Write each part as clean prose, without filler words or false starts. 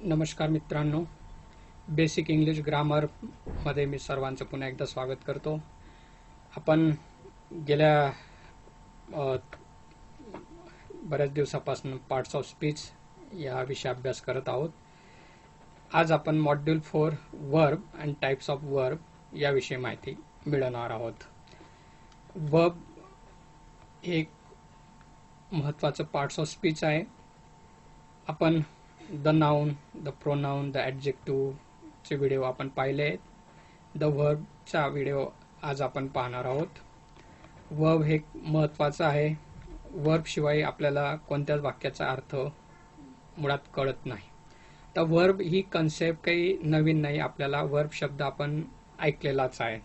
नमस्कार मित्रांनो, basic English grammar मध्ये मी सर्वांचं पुन्हा एकदा स्वागत करतो. आपण गेल्या बऱ्याच दिवसापासून पार्ट्स ऑफ स्पीच या विषय अभ्यास करत आहोत. आज आपण module 4 verb and types of verb याविषयी माहिती मिळवणार आहोत. वर्ब एक महत्त्वाचं पार्ट्स ऑफ स्पीच आहे. आपण the noun, the pronoun, the adjective चे व्हिडिओ आपण पाहिले आहेत. द वर्बचा व्हिडिओ आज आपण पाहणार आहोत. वर्ब हे महत्त्वाचं आहे. वर्ब शिवाय आपल्याला कोणत्याच वाक्याचा अर्थ मुळात कळत नाही. तर वर्ब ही कन्सेप्ट काही नवीन नाही. आपल्याला वर्ब शब्द आपण ऐकलेलाच आहे.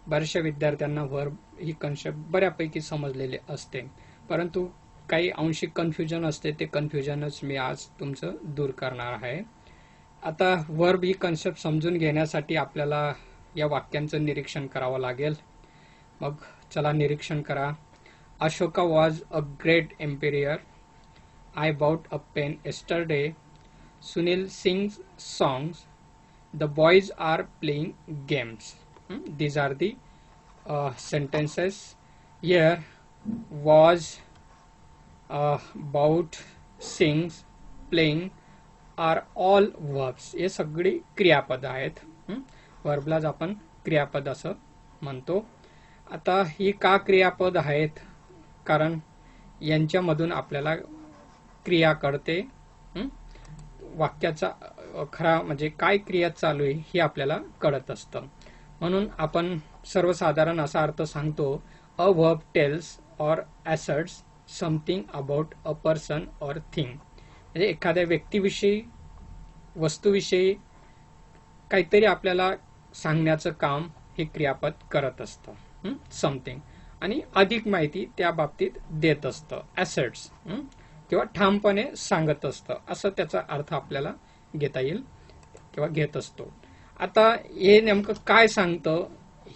बऱ्याचशा विद्यार्थ्यांना वर्ब ही कन्सेप्ट बऱ्यापैकी समजलेली असते, परंतु काही आंशिक कन्फ्युजन असते. ते कन्फ्युजनच मी आज तुमचं दूर करणार आहे. आता वर्ब ही कन्सेप्ट समजून घेण्यासाठी आपल्याला या वाक्यांचं निरीक्षण करावं लागेल. मग चला निरीक्षण करा. Ashoka was a great emperor. I bought a pen yesterday. Sunil sings songs. The boys are playing games. These are the sentences. Here was, about, sings, playing are all verbs. हे सगळी क्रियापद आहेत. वर्बलाच आपण क्रियापद असं म्हणतो. आता ही का क्रियापद आहेत? कारण यांच्यामधून आपल्याला क्रिया कळते. वाक्याचा खरा म्हणजे काय क्रिया चालू आहे हे आपल्याला कळत असतं. म्हणून आपण सर्वसाधारण असा अर्थ सांगतो, a verb tells or asserts something about a person or thing. म्हणजे एखाद्या व्यक्तीविषयी, वस्तूविषयी काहीतरी आपल्याला सांगण्याचं काम हे क्रियापद करत असतं. समथिंग आणि अधिक माहिती त्या बाबतीत देत असतं. असर्ट्स किंवा ठामपणे सांगत असतं, असं त्याचा अर्थ आपल्याला घेता येईल किंवा घेत असतो. आता हे नेमकं काय सांगतं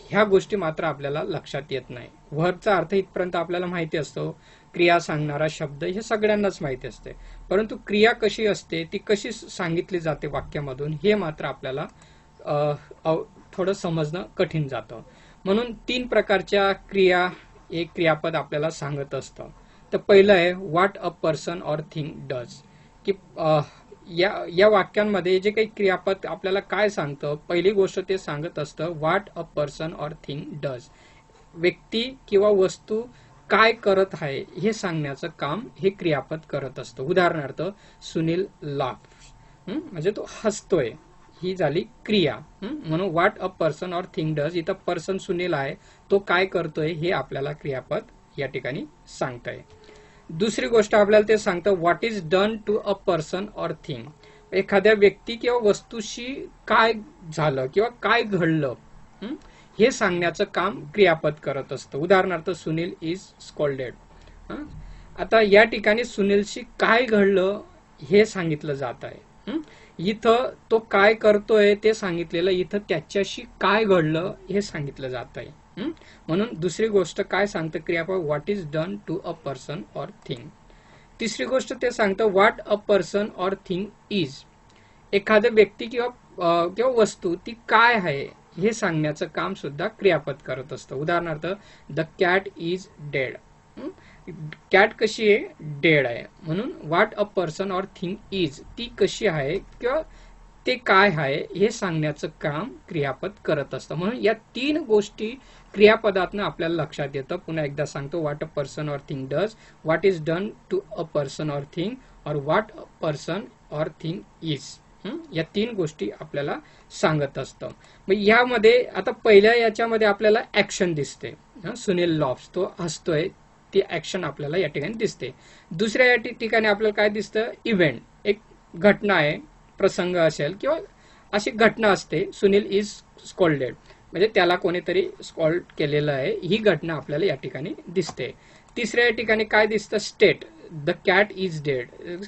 ह्या गोष्टी मात्र आपल्याला लक्षात येत नाही. वर्बचा अर्थ इथपर्यंत आपल्याला माहिती असतो. क्रिया सांगणारा शब्द हे सगळ्यांनाच माहिती असते, परंतु क्रिया कशी असते, ती कशी सांगितली जाते वाक्यामधून, हे मात्र आपल्याला थोडं समजणं कठीण जातं. म्हणून 3 प्रकारच्या क्रिया एक क्रियापद आपल्याला सांगत असतं. तर पहिलं आहे what a person or thing does. की या वाक्यांमध्ये जे काही क्रियापद आपल्याला काय सांगतं, पहिली गोष्ट ते सांगत असतं what a person or thing does. व्यक्ती किंवा वस्तू काय करत आहे हे सांगण्याचं काम हे क्रियापद करत असतं. उदाहरणार्थ सुनील लाफ्स, म्हणजे तो हसतोय, ही झाली क्रिया. म्हणून what a person or thing does, इथं पर्सन सुनील आहे, तो काय करतोय हे आपल्याला क्रियापद या ठिकाणी सांगतंय. दुसरी गोष्ट आपल्याला ते सांगतं what is done to a person or thing. एखाद्या व्यक्ती किंवा वस्तूशी काय झालं किंवा काय घडलं हे सांगण्याचं काम क्रियापद करत असतं. उदाहरणार्थ सुनील इज स्कॉल्डेड. आता या ठिकाणी सुनीलशी काय घडलं हे सांगितलं जात आहे. इथं तो काय करतोय ते सांगितलेलं, इथं त्याच्याशी काय घडलं हे सांगितलं जात आहे. म्हणून दुसरी गोष्ट काय सांगतं क्रियापद, what is done to a person or thing. तिसरी गोष्ट ते सांगतं what a person or thing is. एखाद्या व्यक्ती किंवा वस्तू ती काय आहे हे सांगण्याचं काम सुद्धा क्रियापद करत असतं. उदाहरणार्थ the cat is dead. Cat कशी आहे? डेड आहे. म्हणून what a person or thing is, ती कशी आहे किंवा ते काय आहे हे सांगण्याचं काम क्रियापद करत असतं. म्हणून या 3 गोष्टी क्रियापदातनं आपल्याला लक्षात येतं. पुन्हा एकदा सांगतो, what a person or thing does, what is done to a person or thing, और what a person or thing is. या 3 गोष्टी आपल्याला सांगत असतं. मग यामध्ये आता पहिल्या याच्यामध्ये आपल्याला ऍक्शन दिसते. सुनील लॉफ्स, तो हसतोय, ती ऍक्शन आपल्याला या ठिकाणी दिसते. दुसऱ्या या ठिकाणी आपल्याला काय दिसतं? इव्हेंट, एक घटना आहे, प्रसंग असेल किंवा अशी घटना असते. सुनील इज स्कॉल्डेड म्हणजे त्याला कोणीतरी स्कॉल्ड केलेलं आहे, ही घटना आपल्याला या ठिकाणी दिसते. तिसऱ्या ठिकाणी काय दिसतं? State, the cat is dead.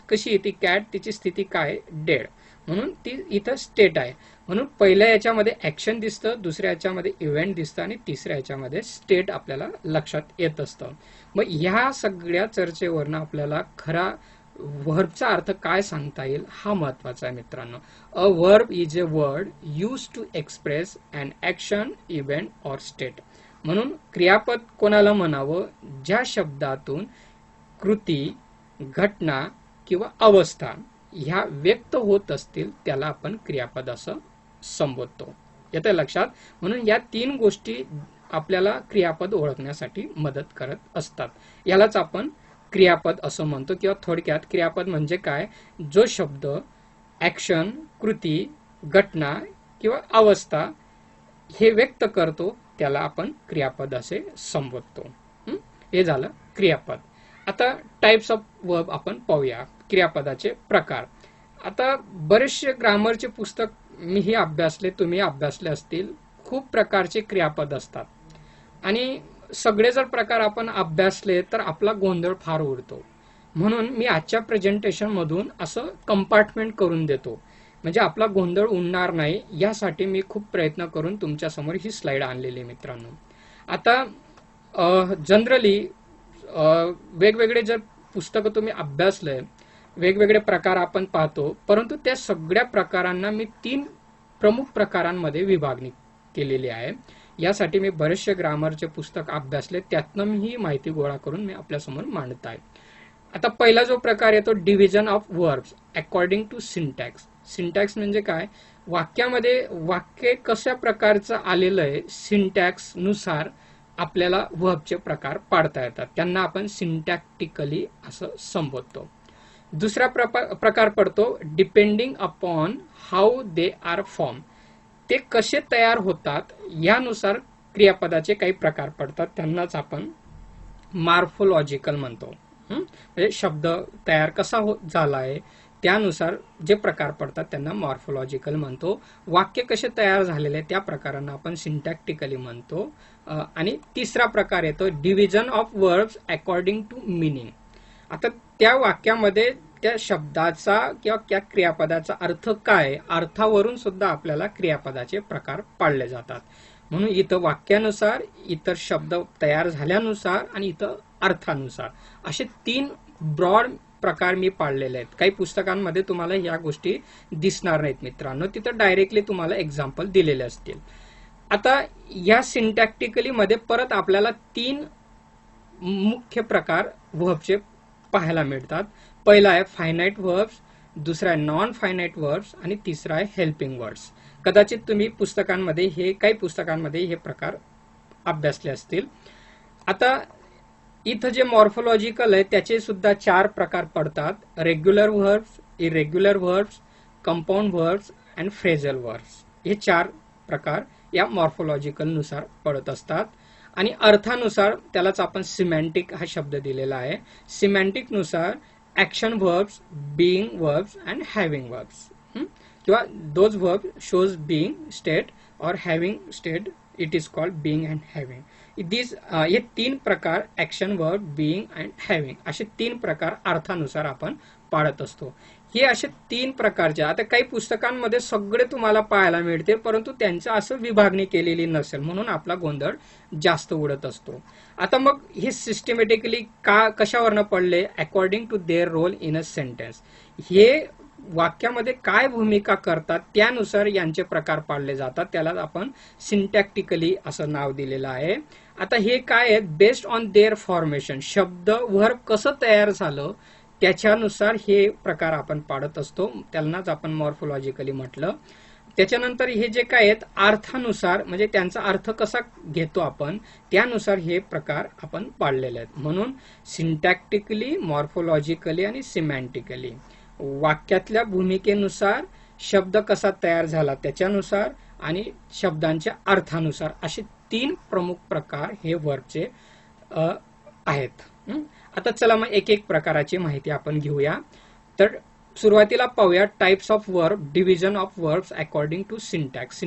कशी आहे ती कॅट, तिची स्थिती काय? डेड. म्हणून ती इथं स्टेट आहे. म्हणून पहिल्या याच्यामध्ये ऍक्शन दिसतं, दुसऱ्या याच्यामध्ये इव्हेंट दिसतं आणि तिसऱ्या याच्यामध्ये स्टेट आपल्याला लक्षात येत असतं. मग ह्या सगळ्या चर्चेवरनं आपल्याला खरा व्हर्बचा अर्थ काय सांगता येईल हा महत्वाचा आहे मित्रांनो. A verb is a word use to express an action, event or state. म्हणून क्रियापद कोणाला म्हणावं? ज्या शब्दातून कृती, घटना किंवा अवस्था ह्या व्यक्त होत असतील त्याला आपण क्रियापद असं संबोधतो. येतं लक्षात? म्हणून या 3 गोष्टी आपल्याला क्रियापद ओळखण्यासाठी मदत करत असतात. यालाच आपण क्रियापद असं म्हणतो, किंवा थोडक्यात क्रियापद म्हणजे काय? जो शब्द ऍक्शन, कृती, घटना किंवा अवस्था हे व्यक्त करतो त्याला आपण क्रियापद असे संबोधतो. हे झालं क्रियापद. आता टाइप्स ऑफ वर्ब आपण पाहूया, क्रियापदाचे प्रकार. आता बरेचसे ग्रामरचे पुस्तक मीही अभ्यासले, तुम्ही अभ्यासले असतील. खूप प्रकारचे क्रियापद असतात आणि सगळे जर प्रकार आपण अभ्यासले तर आपला गोंधळ फार उडतो. म्हणून मी आजच्या प्रेझेंटेशन मधून असं कंपार्टमेंट करून देतो, म्हणजे आपला गोंधळ उडणार नाही. यासाठी मी खूप प्रयत्न करून तुमच्या समोर ही स्लाइड आणलेली आहे मित्रांनो. आता जनरली वेगवेगळे जर पुस्तकं तुम्ही अभ्यासलंय, वेगवेगळे प्रकार आपण पाहतो, परंतु त्या सगळ्या प्रकारांना मी 3 प्रमुख प्रकारांमध्ये विभागणी केलेली आहे. यासाठी मी बरेचसे ग्रामरचे पुस्तक अभ्यासले, त्यातनं मी ही माहिती गोळा करून मी आपल्यासमोर मांडत आहे. आता पहिला जो प्रकार येतो division of verbs according to syntax. Syntax म्हणजे काय? वाक्यामध्ये वाक्य कशा प्रकारचं आलेलं आहे सिंटॅक्स नुसार आपल्याला वर्बचे प्रकार पाडता येतात, त्यांना आपण सिंटॅक्टिकली असं संबोधतो. दुसरा प्रकार पडतो depending upon how they are form. ते कसे तयार होतात यानुसार क्रियापदाचे काही प्रकार पडतात, त्यांनाच आपण मॉर्फोलॉजिकल म्हणतो. म्हणजे शब्द तयार कसा झाला आहे त्यानुसार जे प्रकार पडतात त्यांना मॉर्फोलॉजिकल म्हणतो. वाक्य कसे तयार झालेले त्या प्रकारांना आपण सिंटॅक्टिकली म्हणतो. आणि तिसरा प्रकार येतो division of verbs according to meaning. आता त्या वाक्यामध्ये त्या शब्दाचा किंवा त्या क्रियापदाचा अर्थ काय, अर्थावरून सुद्धा आपल्याला क्रियापदाचे प्रकार पाडले जातात. म्हणून इथं वाक्यानुसार, इतर शब्द तयार झाल्यानुसार आणि इथं अर्थानुसार असे 3 ब्रॉड प्रकार मी पाडलेले आहेत. काही पुस्तकांमध्ये तुम्हाला या गोष्टी दिसणार नाहीत मित्रांनो, तिथं डायरेक्टली तुम्हाला एक्झाम्पल दिलेले असतील. आता या सिंटॅक्टिकली मध्ये परत आपल्याला 3 मुख्य प्रकार वर्बचे पाहायला मिळतात. पहिला आहे फायनाइट वर्ब्स, दुसरा आहे नॉन फायनाइट वर्ब्स आणि तिसरा आहे हेल्पिंग वर्ड्स. कदाचित तुम्ही पुस्तकांमध्ये काही पुस्तकांमध्ये हे प्रकार अभ्यासले असतील. आता इथं जे मॉर्फोलॉजिकल आहे त्याचे सुद्धा 4 प्रकार पडतात. Regular verbs, irregular verbs, compound verbs and phrasal verbs. हे 4 प्रकार या मॉर्फोलॉजिकल नुसार पडत असतात. आणि अर्थानुसार त्यालाच आपण सिमॅन्टिक हा शब्द दिलेला आहे. सिमॅन्टिक नुसार action verbs, being verbs and having verbs, किंवा those verb shows being state और having state, it is called being and having. हे 3 प्रकार action verb, being and having असे 3 प्रकार अर्थानुसार आपण पाडत असतो. हे असे 3 प्रकारचे. आता काही पुस्तकांमध्ये सगळे तुम्हाला पाहायला मिळते, परंतु त्यांचं असं विभागणी केलेली नसेल, म्हणून आपला गोंधळ जास्त उडत असतो. आता मग हे सिस्टमॅटिकली कशावरनं पडले? According to their role in a sentence. हे वाक्यामध्ये काय भूमिका करतात त्यानुसार यांचे प्रकार पाडले जातात, त्याला आपण सिंटॅक्टिकली असं नाव दिलेलं आहे. आता हे काय आहे? बेस्ड ऑन देअर फॉर्मेशन, शब्द वर्ब कसं तयार झालं त्याच्यानुसार हे प्रकार आपण पाडत असतो, त्यांनाच आपण मॉर्फोलॉजिकली म्हटलं. त्याच्यानंतर हे जे काय आहेत अर्थानुसार, म्हणजे त्यांचा अर्थ कसा घेतो आपण त्यानुसार हे प्रकार आपण पाडलेले आहेत. म्हणून सिंटॅक्टिकली, मॉर्फोलॉजिकली आणि सिमॅन्टिकली वाक्यातल्या भूमिकेनुसार, शब्द कसा तयार झाला त्याच्यानुसार आणि शब्दांच्या अर्थानुसार असे 3 प्रमुख प्रकार हे वर्बचे आहेत. आता चला मग एक प्रकाराची माहिती आपण घेऊया. तर सुरुवातीला पाहूया types of verb, division of verbs according to syntax.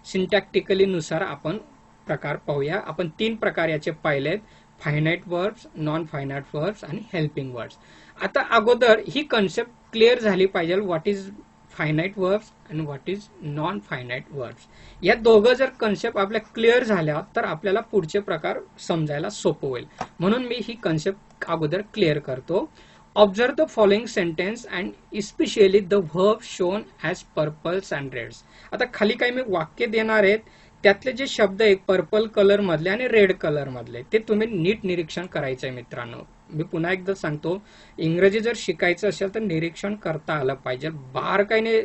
Syntactically नुसार आपण प्रकार पाहूया. आपण 3 प्रकार याचे पाहिलेत: finite verbs, non finite verbs आणि हेल्पिंग वर्ड्स. आता अगोदर ही कन्सेप्ट क्लिअर झाली पाहिजे, व्हॉट इज फायनाइट वर्ब्स आणि what is non finite verbs. या दोघं जर कन्सेप्ट आपल्या क्लिअर झाल्या तर आपल्याला पुढचे प्रकार समजायला सोपं होईल. म्हणून मी ही कन्सेप्ट अगोदर क्लिअर करतो. Observe the following sentence and especially the verb shown as purples and reds. आता खाली काही मी वाक्य देणार आहेत, त्यातले जे शब्द आहेत पर्पल कलर मधले आणि रेड कलर मधले ते तुम्ही नीट निरीक्षण करायचं आहे मित्रांनो. मी पुन्हा एकदा सांगतो, इंग्रजी जर शिकायचं असेल तर निरीक्षण करता आलं पाहिजे. बारकाईने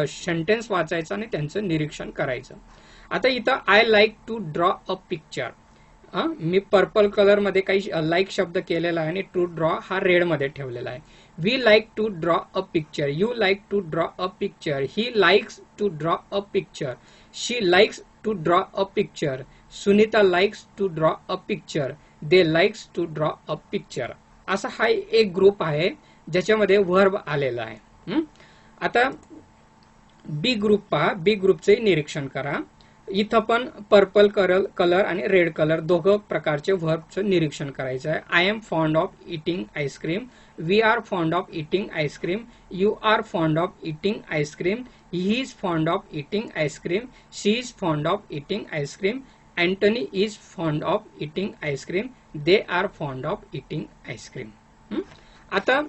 सेंटेन्स वाचायचं आणि त्यांचं निरीक्षण करायचं. आता इथं I like to draw a picture. मी पर्पल कलर मध्ये काही लाईक शब्द केलेला आहे आणि टू ड्रॉ हा रेड मध्ये ठेवलेला आहे. We like to draw a picture. You like to draw a picture. He likes to draw a picture. She likes to draw a picture. Sunita likes to draw a picture. They likes to draw a picture. असा हा एक group आहे ज्याच्यामध्ये verb आलेला आहे. आता बी group पहा. बी ग्रुपचे निरीक्षण करा. इथं पण पर्पल कलर आणि रेड कलर दोघं प्रकारचे व्हर्बचं निरीक्षण करायचं आहे. I am fond of eating ice cream. We are fond of eating ice cream. You are fond of eating ice cream. He is fond of eating ice cream. She is fond of eating ice cream. Antony is fond of eating ice cream. They are fond of eating ice cream. आता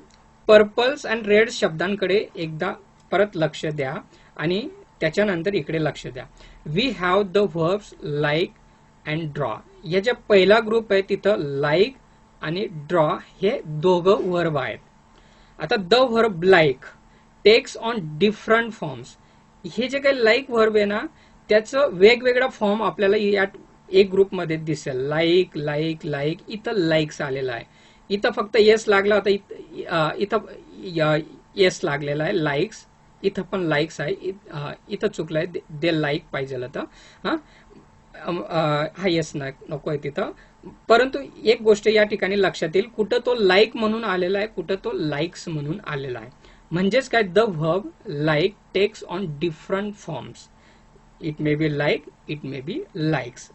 purples and red शब्दांकडे एकदा परत लक्ष द्या आणि त्याच्यानंतर इकडे लक्ष द्या. We have the verbs like and draw. या ज्या पहिला ग्रुप आहे तिथं लाईक आणि ड्रॉ हे दोघं व्हर्ब आहेत. आता the verb like takes on different forms. हे जे काही लाईक व्हर्ब आहे ना त्याचं वेगवेगळा फॉर्म आपल्याला या एक ग्रुपमध्ये दिसेल. Like like like. इथं लाईक्स आलेला आहे. इथं फक्त येस लागला होता. इथं येस लागलेला आहे लाईक्स. इथं पण लाईक्स आहे. इथं चुकलंय. दे लाईक पाहिजे होतं. हा येस नको आहे तिथं. परंतु एक गोष्ट या ठिकाणी लक्षात येईल, कुठं तो लाईक म्हणून आलेला आहे, कुठं तो लाईक्स म्हणून आलेला आहे. म्हणजेच काय, the verb like takes on different forms. It may be like, it may be likes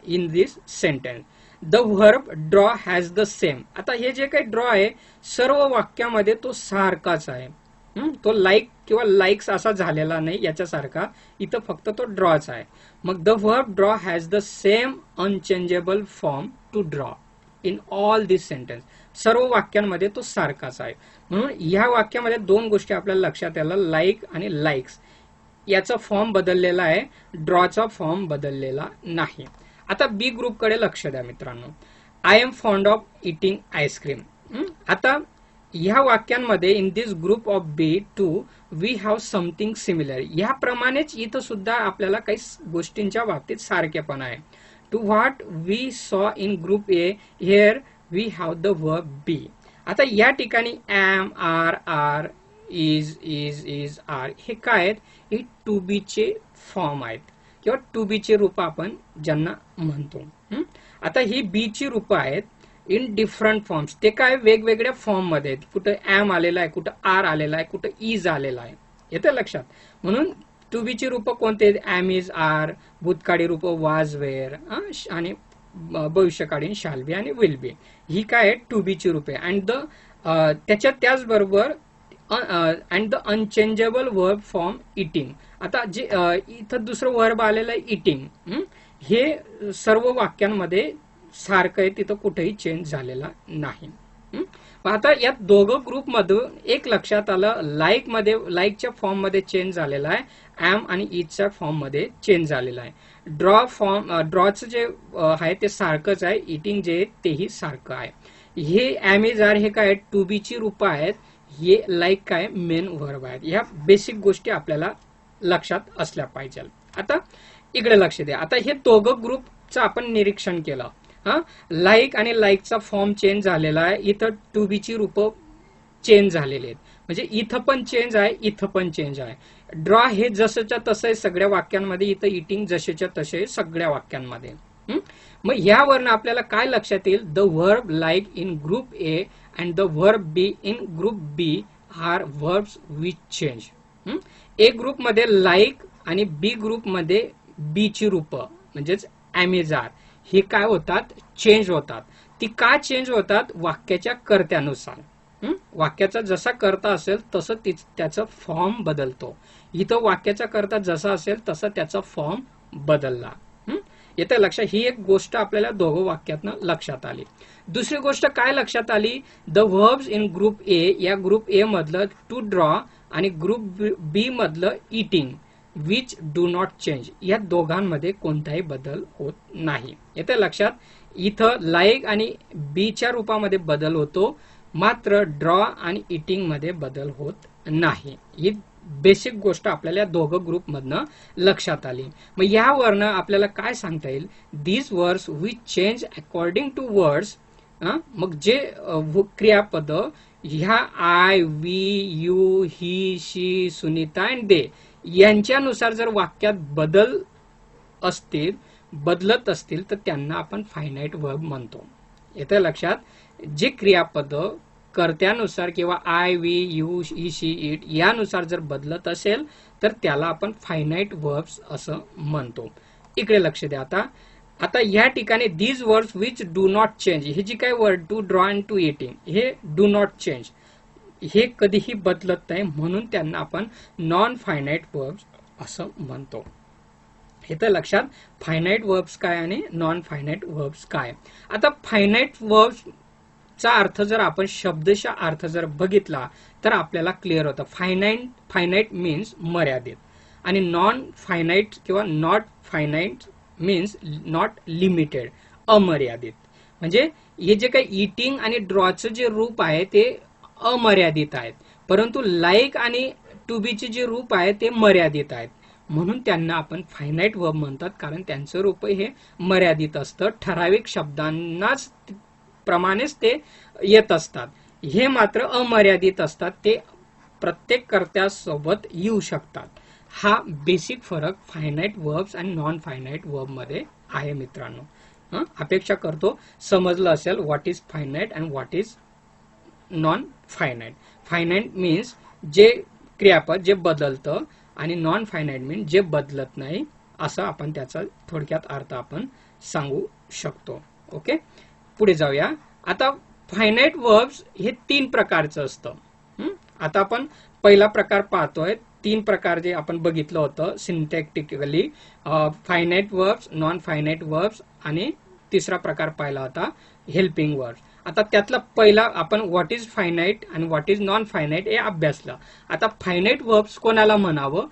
in this sentence. The verb draw has the same. आता हे जे काही ड्रॉ आहे सर्व वाक्यामध्ये तो सारखाच आहे. तो लाईक किंवा लाईक्स असा झालेला नाही याच्यासारखा. इथं फक्त तो ड्रॉच आहे. मग the verb draw has the same unchangeable form to draw in all this sentence. सर्व वाक्यांमध्ये तो सारखाच आहे. म्हणून ह्या वाक्यामध्ये दोन गोष्टी आपल्याला लक्षात यायला, लाईक आणि लाईक्स याचा फॉर्म बदललेला आहे, ड्रॉचा फॉर्म बदललेला नाही. आता बी ग्रुपकडे लक्ष द्या मित्रांनो. I am fond of eating ice cream. आता ह्या वाक्यांमध्ये in this group of B too we have something similar. ह्याप्रमाणेच इथं सुद्धा आपल्याला काही गोष्टींच्या बाबतीत सारखेपणा आहे. To what we saw in group A here we have the verb be. आता या ठिकाणी am, are, are, is, are हे काय आहेत, हे टू बी चे फॉर्म आहेत किंवा टू बी चे रूप आपण ज्यांना म्हणतो. आता ही बी ची रूप आहेत इन डिफरंट फॉर्म्स. ते काय वेगवेगळ्या फॉर्म मध्ये आहेत. कुठं एम आलेला आहे, कुठं आर आलेला आहे, कुठं इज आलेला आहे. येतं लक्षात. म्हणून टू बी ची रूप कोणते, एम, इज, आर. भूतकाळी रूप वाज, वेअर आणि भविष्यकाळीन शाल बी आणि विल बी. ही काय आहे टू बी ची रूपे. अँड द त्याचबरोबर and the unchangeable verb form eating. आता जे इथं दुसरं वर्ब आलेलं आहे इटिंग, हे सर्व वाक्यांमध्ये सारखं आहे, तिथं कुठेही चेंज झालेला नाही. आता या दोघं ग्रुप मधून एक लक्षात आलं, लाईक मध्ये लाईकच्या फॉर्म मध्ये चेंज झालेला आहे, एम आणि इजच्या फॉर्म मध्ये चेंज झालेला आहे. ड्रॉचं जे आहे ते सारखंच आहे, इटिंग जे तेही सारखं आहे. हे एम, इज, आर हे काय टू बी ची रूपं आहेत, हे लाईक काय मेन वर्ब आहेत. ह्या बेसिक गोष्टी आपल्याला लक्षात असल्या पाहिजे. आता इकडे लक्ष द्या. आता हे दोघं ग्रुपचं आपण निरीक्षण केलं. लाईक आणि लाईकचा फॉर्म चेंज झालेला आहे. इथं टू बी ची रूप चेंज झालेली आहेत. म्हणजे इथं पण चेंज आहे, इथं पण चेंज आहे. ड्रॉ हे जसंच्या तसं आहे सगळ्या वाक्यांमध्ये. इथं इटिंग जसेच्या तसे सगळ्या वाक्यांमध्ये. मग ह्यावरनं आपल्याला काय लक्षात येईल, the verb like in group A and the verb B in group B are verbs which change. A group मध्ये लाईक आणि बी ग्रुप मध्ये बी ची रूप म्हणजेच एमेजार हे काय होतात, चेंज होतात. ती का चेंज होतात, वाक्याच्या कर्त्यानुसार. वाक्याचा जसा कर्ता असेल तसं त्याचा फॉर्म बदलतो. इथं वाक्याचा कर्ता जसा असेल तसा त्याचा फॉर्म बदलला. येतं लक्षात. ही एक गोष्ट आपल्याला दोघं वाक्यातनं लक्षात आली. दुसरी गोष्ट काय लक्षात आली, द व्हर्ब्स इन ग्रुप ए, या ग्रुप ए मधलं टू ड्रॉ आणि ग्रुप बी मधलं eating which do not change, या दोघांमध्ये कोणताही बदल होत नाही. येतं लक्षात. इथं लाईक आणि बीच्या रूपामध्ये बदल होतो, मात्र ड्रॉ आणि इटिंग मध्ये बदल होत नाही. ही बेसिक गोष्ट आपल्याला दोघं ग्रुप मधनं लक्षात आली. मग यावरनं आपल्याला काय सांगता येईल, these words which change according to words. मग जे क्रियापद ह्या I, we, you, he, she, Sunita and they यांच्यानुसार जर वाक्यात बदलत असतील तर त्यांना आपण फायनाईट वर्ब म्हणतो. येतं लक्षात. जे क्रियापद कर्त्यानुसार किंवा I, we, you, he, she, it यानुसार जर बदलत असेल तर त्याला आपण फायनाईट वर्ब्स असं म्हणतो. इकडे लक्ष द्या. आता या ठिकाणी these words which do not change, हे जी काही word to draw and to eating, हे डू नॉट चेंज, हे कधीही बदलत नाही, म्हणून त्यांना आपण नॉन फायनाईट वर्ब्स असं म्हणतो. हे तर लक्षात. फायनाईट वर्ब्स काय आणि नॉन फायनाईट वर्ब्स काय. आता फायनाईट वर्ब्स चा अर्थ जर आपण शब्दशः अर्थ जर बघितला तर आपल्याला क्लिअर होतं. फायनाईट मीन्स मर्यादित आणि नॉन फायनाईट किंवा not finite means not limited, अमर्यादित. म्हणजे हे जे काही इटिंग आणि ड्रॉचं जे रूप आहे ते अमर्यादित आहेत, परंतु लाईक आणि टू बीचे जे रूप आहे ते मर्यादित आहेत, म्हणून त्यांना आपण फायनाईट वर्ब म्हणतात, कारण त्यांचं रूप हे मर्यादित असतं, ठराविक शब्दांनाच प्रमाणेच ते येत असतात. हे मात्र अमर्यादित असतात, ते प्रत्येक कर्त्यासोबत येऊ शकतात. हा बेसिक फरक फायनाईट वर्ब्स आणि नॉन फायनाईट वर्ब मध्ये आहे मित्रांनो. अपेक्षा करतो समजलं असेल what is finite and what is non finite. Finite means जे क्रियापद जे बदलतं आणि नॉन फायनाईट मीन्स जे बदलत नाही, असं आपण त्याचा थोडक्यात अर्थ आपण सांगू शकतो. ओके, पुढे जाऊया. आता फायनाईट वर्ब्स हे 3 प्रकारचं असतं. आता आपण पहिला प्रकार पाहतोय. 3 प्रकार जे आपण बघितलं होतं syntactically, finite verbs, non finite verbs आणि तिसरा प्रकार पाहिला होता हेल्पिंग वर्ब्स. आता त्यातला पहिला आपण व्हॉट इज फायनाईट आणि व्हॉट इज नॉन फायनाईट हे अभ्यासलं. आता फायनाईट वर्ब्स कोणाला म्हणावं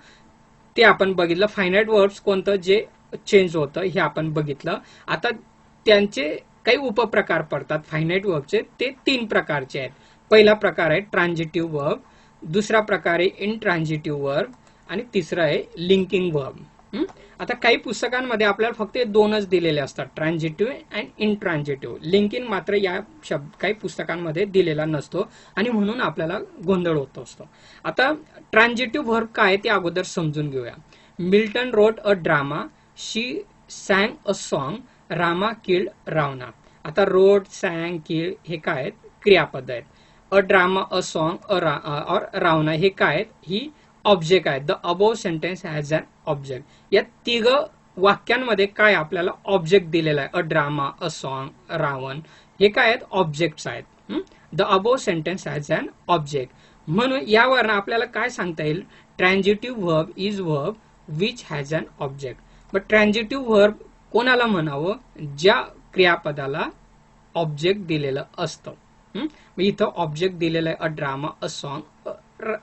ते आपण बघितलं. फायनाईट वर्ब्स कोणतं जे चेंज होतं हे आपण बघितलं. आता त्यांचे काही उपप्रकार पडतात फायनाईट वर्बचे, ते 3 प्रकारचे आहेत. पहिला प्रकार आहे ट्रान्झिटिव्ह वर्ब, दुसरा प्रकार आहे इनट्रान्झिटिव्ह वर्ब आणि तिसरा आहे लिंकिंग वर्ब. आता काही पुस्तकांमध्ये आपल्याला फक्त 2च दिलेले असतात, ट्रान्झिटिव्ह अँड इनट्रान्झिटिव्ह. लिंकिंग मात्र या काही पुस्तकांमध्ये दिलेला नसतो आणि म्हणून आपल्याला गोंधळ होत असतो. आता ट्रान्झिटिव्ह वर्ब काय ते अगोदर समजून घेऊया. Milton wrote a drama, she sang a song, Rama killed Ravana. आता रोट, सॅंग, किल्ड हे काय आहेत, क्रियापद आहेत. अ ड्रामा, अ सॉन्ग, और रावणा हे काय आहेत, ही ऑब्जेक्ट आहेत. The above sentence has an object. या 3 वाक्यांमध्ये काय आपल्याला ऑब्जेक्ट दिलेला आहे. A drama, a song, Ravan हे काय आहेत, ऑब्जेक्ट्स आहेत. The above sentence has an object. म्हणून यावरून आपल्याला काय सांगता येईल, transitive verb is verb which has an object. मग ट्रान्झिटिव्ह वर्ब कोणाला म्हणावं, ज्या क्रियापदाला ऑब्जेक्ट दिलेलं असतं. इथं ऑब्जेक्ट दिलेलं आहे अ ड्रामा, अ सॉन्ग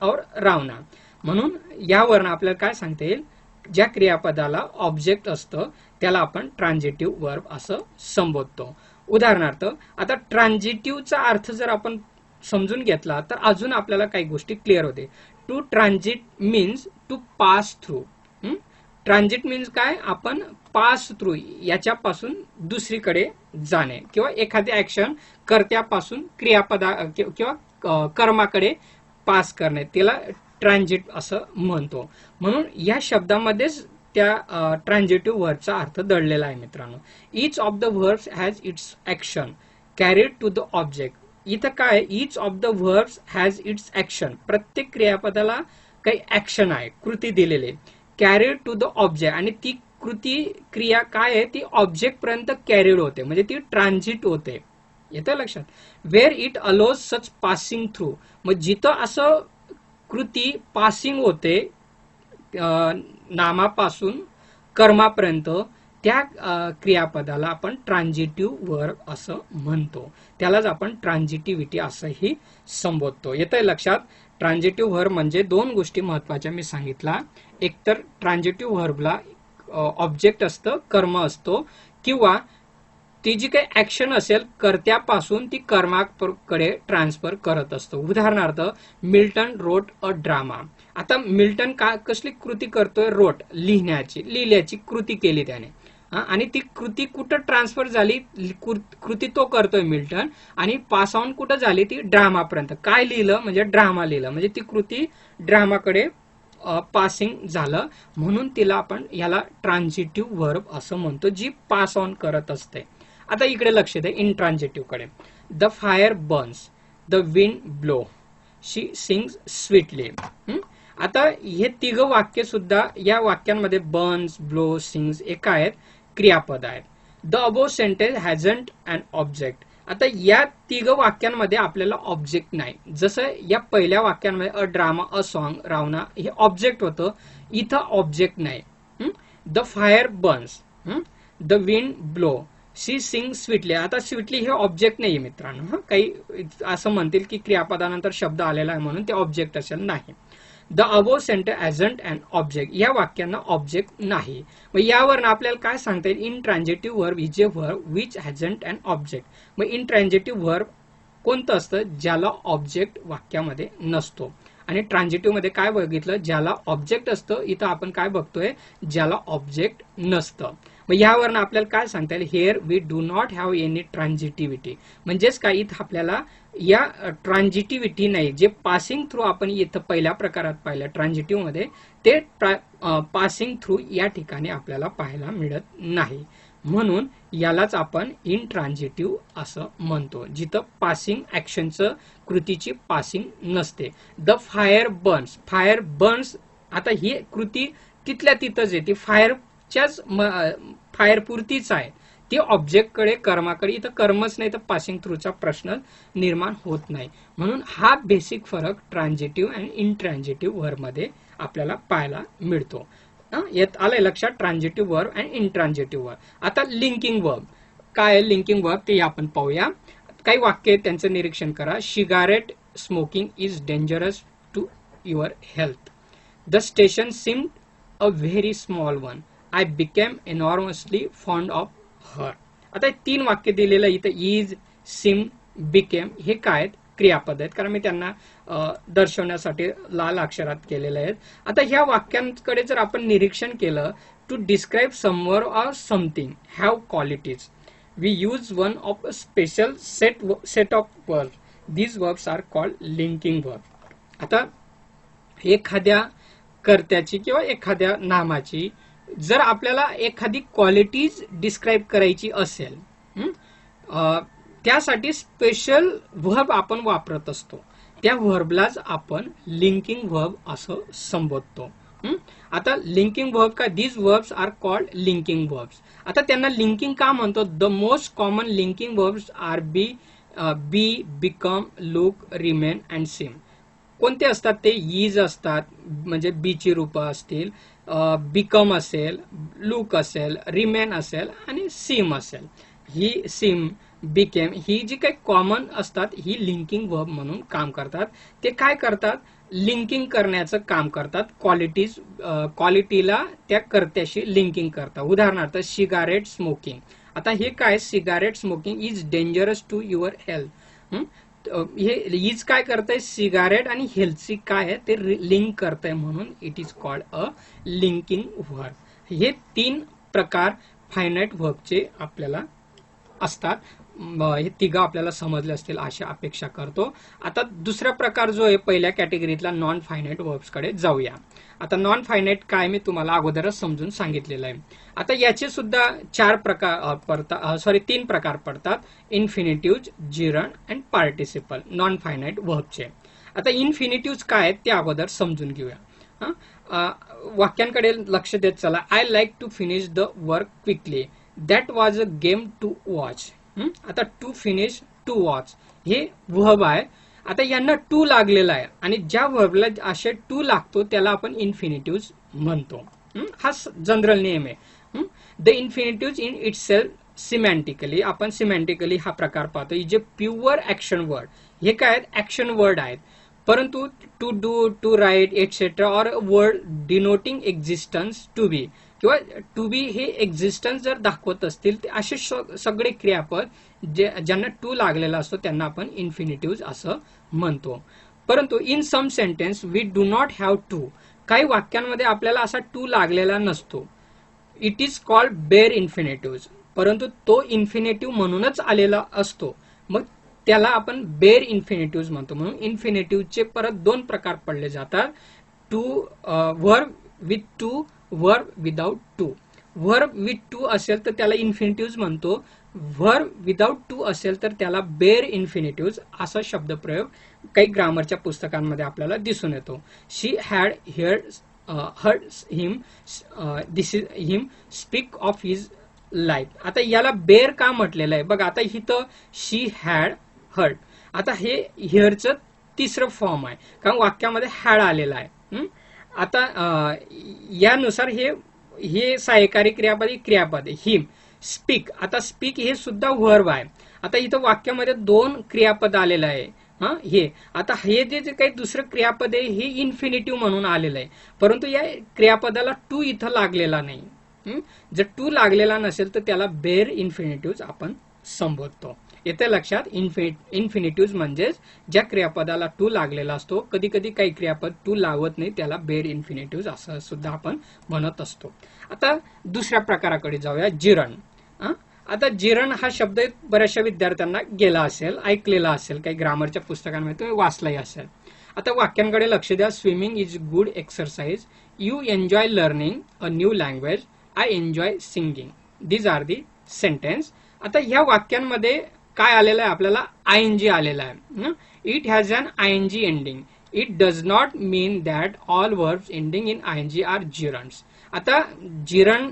और रावणा. म्हणून यावरून आपल्याला काय सांगता येईल, ज्या क्रियापदाला ऑब्जेक्ट असतं त्याला आपण ट्रान्झिटिव्ह वर्ब असं संबोधतो. उदाहरणार्थ आता ट्रान्झिटिव्हचा अर्थ जर आपण समजून घेतला तर अजून आपल्याला काही गोष्टी क्लिअर होते. To transit means to pass through. Transit means काय, आपण पास थ्रू याच्यापासून दुसरीकडे जाणे किंवा एखादी ऍक्शन कर्त्यापासून क्रियापदा किंवा कर्माकडे पास करणे, त्याला ट्रान्झिट असं म्हणतो. म्हणून या शब्दामध्येच त्या ट्रान्झिटिव्ह वर्बचा अर्थ दडलेला आहे मित्रांनो. Each of the verbs has its action carried to the object. इथं काय, each of the verbs has its action, प्रत्येक क्रियापदाला काही ऍक्शन आहे, कृती दिलेली, कॅरीड टू द ऑब्जेक्ट, आणि ती कृती क्रिया काय आहे, ती ऑब्जेक्ट पर्यंत कॅरीड होते, म्हणजे ती ट्रान्झिट होते. येतं लक्षात. Where it allows such passing through. मग जिथं असं कृती पासिंग होते नामापासून कर्मापर्यंत, त्या क्रियापदाला आपण ट्रान्झिटिव्ह वर्ब असं म्हणतो. त्यालाच आपण ट्रान्झिटिव्हिटी असंही संबोधतो. येतंय लक्षात? ट्रान्झिटिव्ह वर्ब म्हणजे दोन गोष्टी महत्वाच्या मी सांगितला. एकतर ट्रान्झिटिव्ह वर्बला ऑब्जेक्ट असतं, कर्म असतो, किंवा ती जी काही ऍक्शन असेल कर्त्यापासून ती कर्माकडे ट्रान्सफर करत असतो. उदाहरणार्थ मिल्टन रोट अ ड्रामा. आता मिल्टन कसली कृती करतोय? रोट, लिहिल्याची कृती केली त्याने. आणि ती कृती कुठं ट्रान्सफर झाली? कृती तो करतोय मिल्टन, आणि पास ऑन कुठं झाली? ती ड्रामापर्यंत. काय लिहिलं? म्हणजे ड्रामा लिहिलं, म्हणजे ती कृती ड्रामाकडे पासिंग झालं. म्हणून तिला आपण याला ट्रान्झिटिव्ह वर्ब असं म्हणतो, जी पास ऑन करत असते. आता इकडे लक्ष द्या इंट्रान्झिटिव्ह कडे. The fire Burns, the wind blow, she sings sweetly. आता हे तिघं वाक्य सुद्धा या वाक्यांमध्ये बर्न्स, ब्लो, सिंग्स हे काय आहेत? क्रियापद आहेत. The above sentence hasn't an object. आता या तिघं वाक्यांमध्ये आपल्याला ऑब्जेक्ट नाही. जसं या पहिल्या वाक्यांमध्ये अ ड्रामा, अ सॉन्ग, रावणा हे ऑब्जेक्ट होतं, इथं ऑब्जेक्ट नाही. The fire Burns, the wind blow, she Singh sweetly. आता स्वीटली हे ऑब्जेक्ट नाहीये मित्रांनो. काही असं म्हणतील की क्रियापदानंतर शब्द आलेला आहे म्हणून ते ऑब्जेक्ट असेल, नाही. The above sentence hasn't an object, या वाक्यांना ऑब्जेक्ट नाही. मग यावरून आपल्याला काय सांगता येईल? Intransitive verb is a verb which hasn't an object. मग इंट्रान्झिटिव्ह वर्ब कोणतं असतं? ज्याला ऑब्जेक्ट वाक्यामध्ये नसतो. आणि ट्रान्झिटिव्ह मध्ये काय बघितलं? ज्याला ऑब्जेक्ट असतं. इथं आपण काय बघतोय? ज्याला ऑब्जेक्ट नसतं. मग यावरून आपल्याला काय सांगता येईल? Here we do not have any transitivity. म्हणजेच काय? इथं आपल्याला या ट्रान्झिटिव्हिटी नाही. जे पासिंग थ्रू आपण इथं पहिल्या प्रकारात पाहिलं ट्रान्झिटिव्ह मध्ये, ते पासिंग थ्रू या ठिकाणी आपल्याला पाहायला मिळत नाही. म्हणून यालाच आपण इंट्रान्झिटिव्ह असं म्हणतो, जिथं पासिंग ऍक्शनचं, कृतीची पासिंग नसते. The fire Burns, fire Burns. आता ही कृती तिथल्या तिथंच येते, फायरच्याच फायर पुरतीच आहे. ती ऑब्जेक्टकडे, कर्माकडे, इथं कर्मच नाही तर पासिंग थ्रूचा प्रश्न निर्माण होत नाही. म्हणून हा बेसिक फरक ट्रान्झिटिव्ह आणि इंट्रान्झिटिव्ह वर्ब मध्ये आपल्याला पाहायला मिळतो. येत आलंय लक्षात? ट्रान्झिटिव्ह वर्ब आणि इंट्रान्झिटिव्ह वर्ब. आता लिंकिंग वर्ब काय आहे? लिंकिंग वर्ब ते आपण पाहूया. काही वाक्य त्यांचं निरीक्षण करा. Cigarette smoking is dangerous to your health. The station seemed a very small one. I became enormously fond of her. आता 3 वाक्य दिलेलं इथं इज, सिम, बिकेम हे काय आहेत? क्रियापद आहेत, कारण मी त्यांना दर्शवण्यासाठी लाल अक्षरात केलेले आहेत. आता ह्या वाक्यांकडे जर आपण निरीक्षण केलं, to describe someone or something have qualities, we use one of a special set of verb. These verbs are called linking verb. आता एखाद्या कर्त्याची किंवा एखाद्या नामाची जर आपल्याला एखादी क्वालिटीज डिस्क्राईब करायची असेल, त्यासाठी स्पेशल वर्ब आपण वापरत असतो. त्या वर्बलाच आपण लिंकिंग वर्ब असं संबोधतो. आता लिंकिंग वर्ब का? These verbs are called linking verbs. आता त्यांना लिंकिंग का म्हणतो? The most common linking verbs are be, become, look, remain and seem. कोणते असतात ते? इज असतात, म्हणजे बीची रूपं असतील, बिकम असेल, लुक असेल, रिमेन असेल आणि सीम असेल. ही सिम, बिकेम ही जी काही कॉमन असतात ही लिंकिंग वर्ब म्हणून काम करतात. ते काय करतात? लिंकिंग करण्याचं काम करतात. क्वालिटीला त्या कर्त्याशी लिंकिंग करतात. उदाहरणार्थ सिगारेट स्मोकिंग. आता हे काय? Cigarette smoking is dangerous to your health. हे इज काय करतंय? सिगारेट आणि हेल्थची काय आहे ते लिंक करतंय, म्हणून it is called a linking verb. हे 3 प्रकार फायनाइट वर्बचे आपल्याला असतात. हे तिघं आपल्याला समजले असतील अशा अपेक्षा करतो. आता दुसरा प्रकार जो आहे पहिल्या कॅटेगरीतला नॉन फायनाइट वर्ब्स कडे जाऊया. आता नॉन फायनाइट काय मी तुम्हाला अगोदरच समजून सांगितलेलं आहे. आता याचे सुद्धा 3 प्रकार पडतात. Infinitive, gerund and participle non finite वर्बचे. आता इन्फिनिटिव्ह काय आहेत ते अगोदर समजून घेऊया. वाक्यांकडे लक्ष देत चला. I like to finish the work quickly. That was a game to watch. आता टू फिनिश, टू वॉच हे वर्ब आहे. आता यांना टू लागलेला आहे आणि ज्या वर्बला असे टू लागतो त्याला आपण इन्फिनिटिव्ह म्हणतो. हा जनरल नियम आहे. The infinitive in itself semantically, आपण सिमॅन्टिकली हा प्रकार पाहतो. जे प्युअर ऍक्शन वर्ड, हे काय आहेत, ऍक्शन वर्ड आहेत. परंतु to do, to write etcetera or word denoting existence, to be किंवा टू बी हे एक्झिस्टन्स जर दाखवत असतील, ते असे सगळे क्रियापद ज्यांना टू लागलेला असतो त्यांना आपण इन्फिनिटिव्ह असं म्हणतो. परंतु in some sentence we do not have to, काही वाक्यांमध्ये आपल्याला असा टू लागलेला नसतो. It is called bare infinitive, परंतु तो इन्फिनिटिव्ह म्हणूनच आलेला असतो, मग त्याला आपण बेअर इन्फिनिटिव्ह म्हणतो. म्हणून इन्फिनिटिव्हचे परत दोन प्रकार पडले जातात, to verb with to, verb without to. Verb with to असेल तर त्याला इन्फिनिटिव्ह म्हणतो, वर्ब विदाउट टू असेल तर त्याला बेअर इन्फिनिटिव्ह असा शब्दप्रयोग काही ग्रामरच्या पुस्तकांमध्ये आपल्याला दिसून येतो. She had heard him, this is him speak of his life. आता याला बेअर का म्हटलेलं आहे बघा. आता इथं शी हॅड हर्ड, आता हे हिअरचं तिसरं फॉर्म आहे, कारण वाक्यामध्ये हॅड आलेला आहे. आता यानुसार हे सहाय्यकारी क्रियापद आहे. हिम स्पीक, आता स्पीक हे सुद्धा वर्ब आहे. आता इथं वाक्यामध्ये दोन क्रियापद आलेलं आहे. हे आता हे जे काही दुसरं क्रियापद आहे हे इन्फिनिटिव्ह म्हणून आलेलं आहे, परंतु या क्रियापदाला टू इथं लागलेला नाही. जर टू लागलेला नसेल तर त्याला बेअर इन्फिनिटिव्ह आपण संबोधतो. येते लक्षात. इन्फिनिटिव्ह म्हणजेच ज्या क्रियापदाला टू लागलेला असतो. कधी कधी काही क्रियापद टू लावत नाही, त्याला बेअर इन्फिनिटिव्ह असं सुद्धा आपण म्हणत असतो. आता दुसऱ्या प्रकाराकडे जाऊया, जिरण. आता जिरण हा शब्द बऱ्याचशा विद्यार्थ्यांना गेला असेल, ऐकलेला असेल, काही ग्रामरच्या पुस्तकांमध्ये तुम्ही वाचलाही असेल. आता वाक्यांकडे लक्ष द्या. Swimming is good exercise, you enjoy learning a new language, I enjoy singing. These are the sentence. आता ह्या वाक्यांमध्ये काय आलेलं आहे, आपल्याला आयएनजी आलेला आहे. It has an ING ending. It does not mean that all verbs ending in ING are gerunds. आता जिरण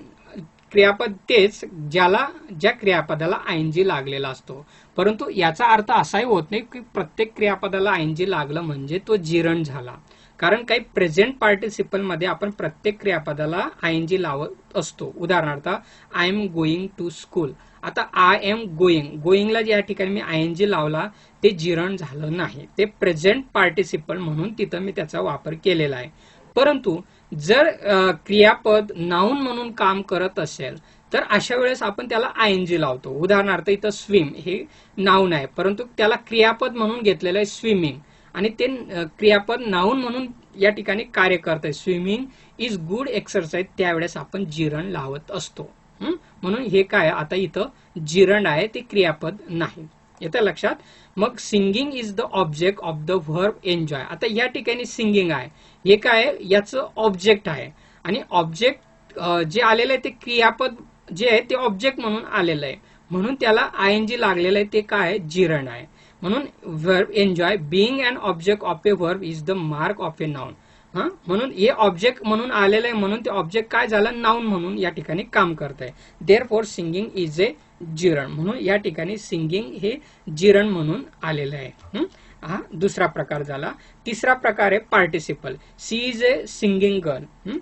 क्रियापद तेच ज्या क्रियापदाला आयएनजी लागलेला असतो, परंतु याचा अर्थ असाही होत नाही की प्रत्येक क्रियापदाला आयएनजी लागलं म्हणजे तो जिरण झाला. कारण काही प्रेझेंट पार्टिसिपल मध्ये आपण प्रत्येक क्रियापदाला आयएनजी लावत असतो. उदाहरणार्थ I am going to school. आता आय एम गोईंग, गोईंगला या ठिकाणी मी आयएनजी लावला, ते जिरण झालं नाही, ते प्रेझेंट पार्टिसिपल म्हणून तिथं मी त्याचा वापर केलेला आहे. परंतु जर क्रियापद नाउन म्हणून काम करत असेल तर अशा वेळेस आपण त्याला आयएनजी लावतो. उदाहरणार्थ इथं स्विम हे नाउन आहे, परंतु त्याला क्रियापद म्हणून घेतलेलं आहे स्विमिंग, आणि ते क्रियापद नाउन म्हणून या ठिकाणी कार्य करत आहे. स्विमिंग इज गुड एक्सरसाइज, त्यावेळेस आपण जिरण लावत असतो. म्हणून हे काय, आता इथं जिरण आहे, ते क्रियापद नाही. येतं लक्षात. मग singing is the object of the verb enjoy. आता या ठिकाणी सिंगिंग आहे, हे काय, याचं ऑब्जेक्ट आहे, आणि ऑब्जेक्ट जे आलेलं आहे ते क्रियापद जे आहे ते ऑब्जेक्ट म्हणून आलेलं आहे, म्हणून त्याला आयएनजी लागलेलं आहे, ते काय, जिरण आहे. म्हणून verb enjoy being an object of a verb is the mark of a noun. म्हणून हे ऑब्जेक्ट म्हणून आलेलं आहे, म्हणून ते ऑब्जेक्ट काय झालं, नाउन म्हणून या ठिकाणी काम करत आहे. देअरफॉर सिंगिंग इज ए जिरण, म्हणून या ठिकाणी सिंगिंग हे जिरण म्हणून आलेलं आहे. हा दुसरा प्रकार झाला. तिसरा प्रकार आहे participle. She is a singing girl.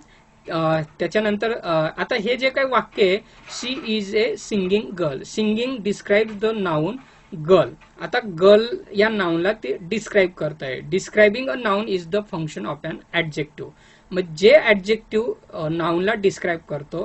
त्याच्यानंतर आता हे जे काही वाक्य आहे, she is a singing girl, singing describe the noun girl. आता गर्ल या नाउनला ते डिस्क्राइब करत आहे. Describing a noun is the function of an adjective. मग जे ऍडजेक्टिव्ह नाउनला डिस्क्राइब करतो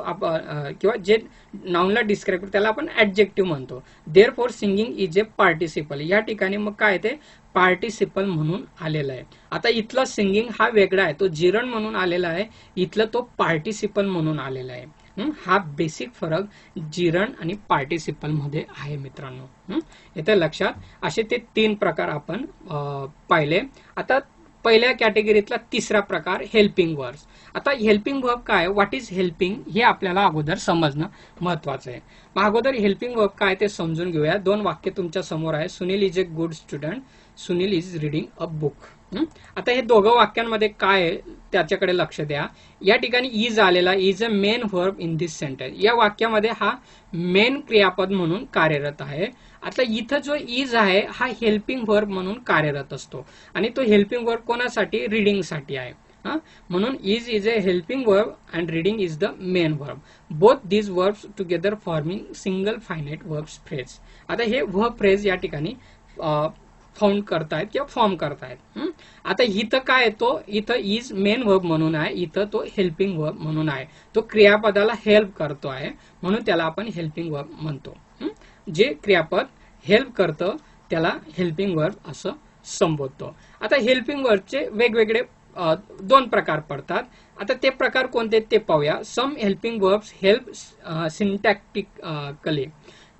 किंवा जे नाउनला डिस्क्राइब करतो त्याला आपण ऍडजेक्टिव्ह म्हणतो. Therefore singing is a participle. या ठिकाणी मग काय ते पार्टिसिपल म्हणून आलेला आहे. आता इथला सिंगिंग हा वेगळा आहे, तो जिरण म्हणून आलेला आहे, इथलं तो पार्टिसिपल म्हणून आलेला आहे. हा बेसिक फरक जिरण आणि पार्टिसिपल मध्ये आहे मित्रांनो. येतं लक्षात. असे ते 3 प्रकार आपण पाहिले. आता पहिल्या कॅटेगरीतला तिसरा प्रकार हेल्पिंग वर्ब्स. आता हेल्पिंग वर्ब काय, व्हॉट इज हेल्पिंग, हे आपल्याला अगोदर समजणं महत्वाचं आहे. मग अगोदर हेल्पिंग वर्ब काय ते समजून घेऊया. 2 वाक्य तुमच्या समोर आहे. Sunil is a good student, Sunil is reading a book. आता हे दोघं वाक्यांमध्ये काय आहे त्याच्याकडे लक्ष द्या. या ठिकाणी इज आलेला, is a main verb in this sentence. या वाक्यामध्ये हा मेन क्रियापद म्हणून कार्यरत आहे. आता इथं जो इज आहे हा हेल्पिंग वर्ब म्हणून कार्यरत असतो, आणि तो हेल्पिंग वर्ब कोणासाठी, रीडिंगसाठी आहे. म्हणून is a helping verb and reading is the main verb. Both these verbs together forming single finite verbs phrase. आता हे verb phrase या ठिकाणी फाउंड करतायत किंवा फॉर्म करतायत. आता इथं काय येतो, इथं इज मेन वर्ब म्हणून आहे, इथं तो हेल्पिंग वर्ब म्हणून आहे. तो क्रियापदाला हेल्प करतो आहे म्हणून त्याला आपण हेल्पिंग वर्ब म्हणतो. जे क्रियापद हेल्प करतं त्याला हेल्पिंग वर्ब असं संबोधतो. आता हेल्पिंग वर्बचे वेगवेगळे दोन प्रकार पडतात. आता ते प्रकार कोणते ते पाहूया. Some helping verbs help syntactically,